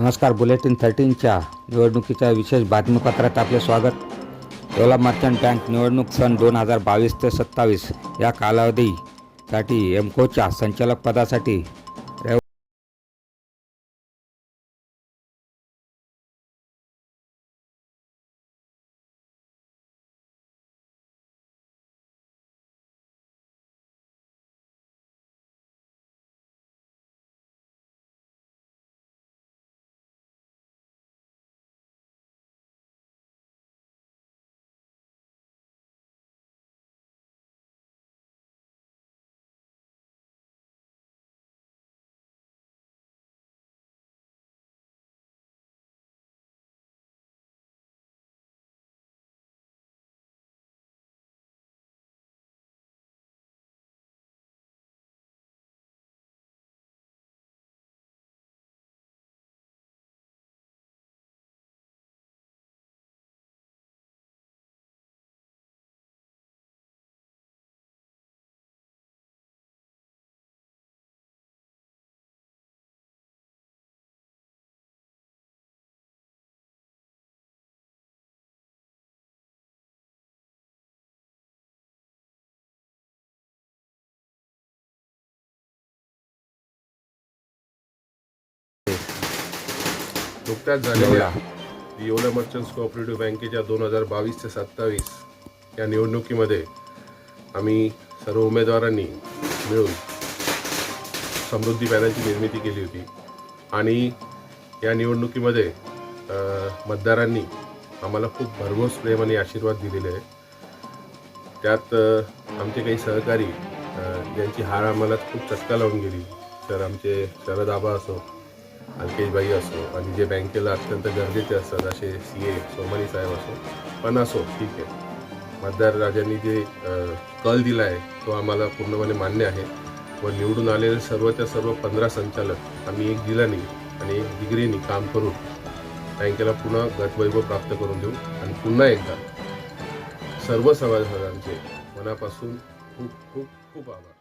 नमस्कार. बुलेटिन 13च्या निवडणुकीच्या विशेष बातमीपत्रात आपले स्वागत. येवला मर्चंट बँक निवडणूक सन 2022 ते 27 या कालावधीसाठी एमकोच्या संचालक पदासाठी नुकत्याच झालेल्या येवला मर्चंट्स कोऑपरेटिव्ह बँकेच्या 2022 ते 27 या निवडणुकीमध्ये आम्ही सर्व उमेदवारांनी मिळून समृद्धी पॅनलची निर्मिती केली होती आणि या निवडणुकीमध्ये मतदारांनी आम्हाला खूप भरघोस प्रेम आणि आशीर्वाद दिलेले आहे. त्यात आमचे काही सहकारी ज्यांची हार आम्हाला खूप चटका लावून गेली, तर आमचे शरद आबा असो, अलकेशबाई असो आणि जे बँकेला अत्यंत गरजेचे असतात असे CA सोमानी साहेब असो, पण असो ठीक आहे. मतदार राजांनी जे कल दिला आहे तो आम्हाला पूर्णपणे मान्य आहे व निवडून आलेले सर्वच्या सर्व 15 संचालक आम्ही एक जिल्ह्याने आणि एक डिग्रीने काम करून बँकेला पुन्हा गतवैभव प्राप्त करून देऊ आणि पुन्हा एकदा सर्व सभासदांचे मनापासून खूप खूप खूप आभार.